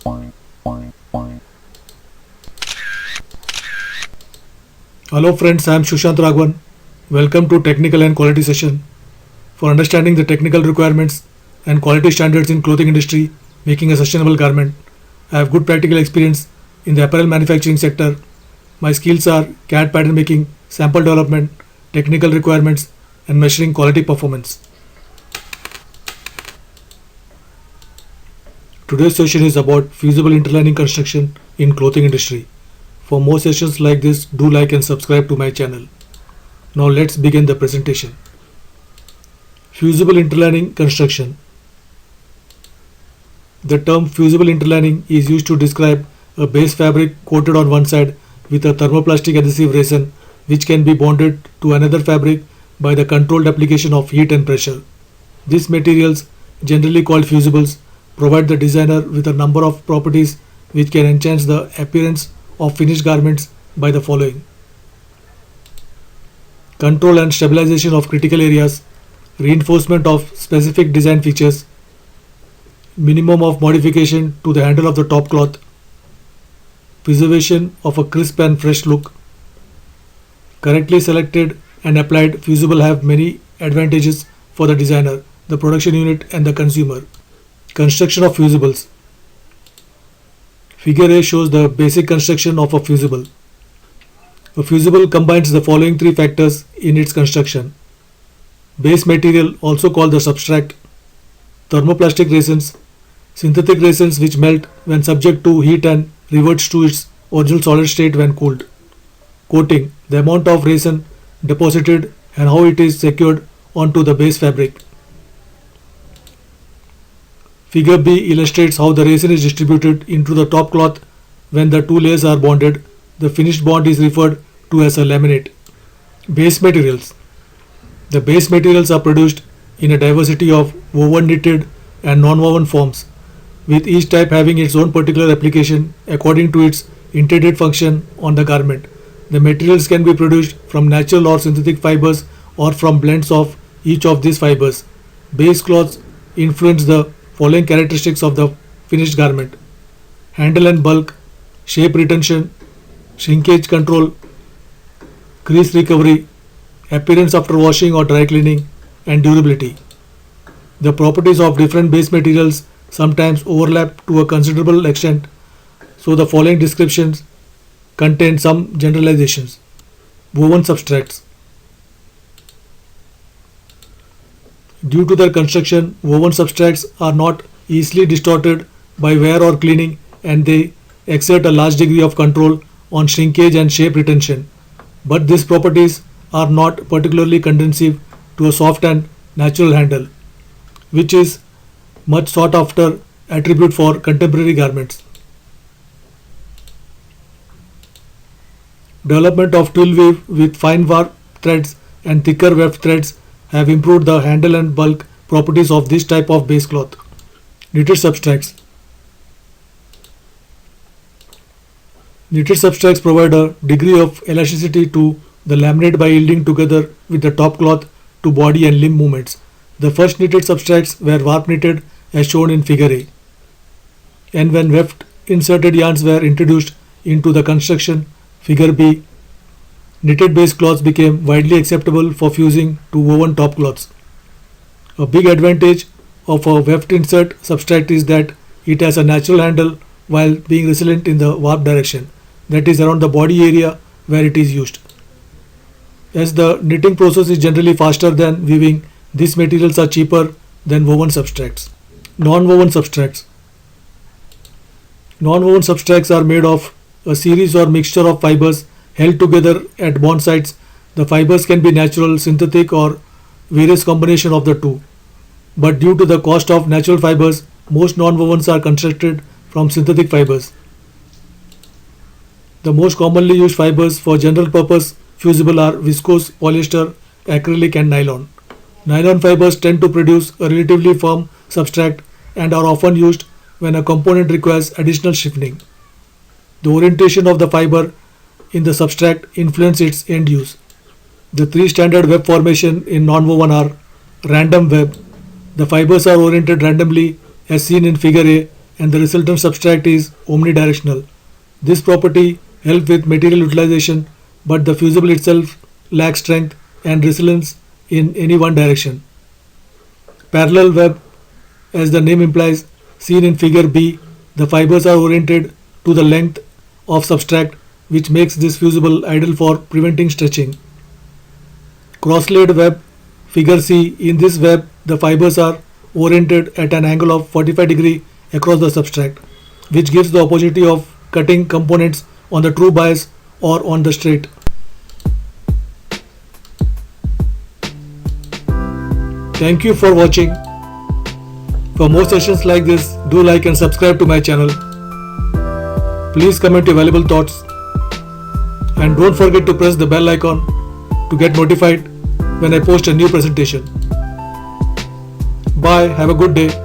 Hello friends, I am Shushant Raghavan. Welcome to Technical and Quality Session. For understanding the technical requirements and quality standards in clothing industry, making a sustainable garment, I have good practical experience in the apparel manufacturing sector. My skills are CAD pattern making, sample development, technical requirements, and measuring quality performance. Today's session is about fusible interlining construction in clothing industry. For more sessions like this, do like and subscribe to my channel. Now let's begin the presentation. Fusible interlining construction. The term fusible interlining is used to describe a base fabric coated on one side with a thermoplastic adhesive resin which can be bonded to another fabric by the controlled application of heat and pressure. These materials, generally called fusibles, provide the designer with a number of properties which can enhance the appearance of finished garments by the following: control and stabilization of critical areas, reinforcement of specific design features, minimum of modification to the handle of the top cloth, preservation of a crisp and fresh look. Correctly selected and applied fusible have many advantages for the designer, the production unit and the consumer. Construction of fusibles. Figure A shows the basic construction of a fusible. A fusible combines the following three factors in its construction: base material, also called the substrate, thermoplastic resins, synthetic resins which melt when subject to heat and reverts to its original solid state when cooled, coating, the amount of resin deposited and how it is secured onto the base fabric. Figure B illustrates how the resin is distributed into the top cloth when the two layers are bonded. The finished bond is referred to as a laminate. Base materials. The base materials are produced in a diversity of woven, knitted and non-woven forms, with each type having its own particular application according to its intended function on the garment. The materials can be produced from natural or synthetic fibers or from blends of each of these fibers. Base cloths influence the following characteristics of the finished garment: handle and bulk, shape retention, shrinkage control, crease recovery, appearance after washing or dry cleaning, and durability. The properties of different base materials sometimes overlap to a considerable extent, so the following descriptions contain some generalizations. Woven substrates. Due to their construction, woven substrates are not easily distorted by wear or cleaning, and they exert a large degree of control on shrinkage and shape retention. But these properties are not particularly conducive to a soft and natural handle, which is much sought after attribute for contemporary garments. Development of twill weave with fine warp threads and thicker weft threads have improved the handle and bulk properties of this type of base cloth. Knitted substrates. Knitted substrates provide a degree of elasticity to the laminate by yielding together with the top cloth to body and limb movements. The first knitted substrates were warp knitted as shown in figure A. And when weft inserted yarns were introduced into the construction, figure B, knitted base cloths became widely acceptable for fusing to woven top cloths. A big advantage of a weft insert substrate is that it has a natural handle while being resilient in the warp direction, that is around the body area where it is used. As the knitting process is generally faster than weaving, these materials are cheaper than woven substrates. Non-woven substrates. Non-woven substrates are made of a series or mixture of fibers held together at bond sites. The fibers can be natural, synthetic or various combination of the two. But due to the cost of natural fibers, most non-wovens are constructed from synthetic fibers. The most commonly used fibers for general purpose fusible are viscose, polyester, acrylic and nylon. Nylon fibers tend to produce a relatively firm substrate and are often used when a component requires additional stiffening. The orientation of the fiber in the substrate influence its end use. The three standard web formation in non-woven are random web. The fibers are oriented randomly as seen in figure A and the resultant substrate is omnidirectional. This property helps with material utilization, but the fusible itself lacks strength and resilience in any one direction. Parallel web, as the name implies, seen in figure B, the fibers are oriented to the length of substrate, which makes this fusible ideal for preventing stretching. Cross-laid web, figure C, in this web the fibers are oriented at an angle of 45 degree across the substrate, which gives the opportunity of cutting components on the true bias or on the straight. Thank you for watching. For more sessions like this, do like and subscribe to my channel. Please comment your valuable thoughts and don't forget to press the bell icon to get notified when I post a new presentation. Bye, have a good day.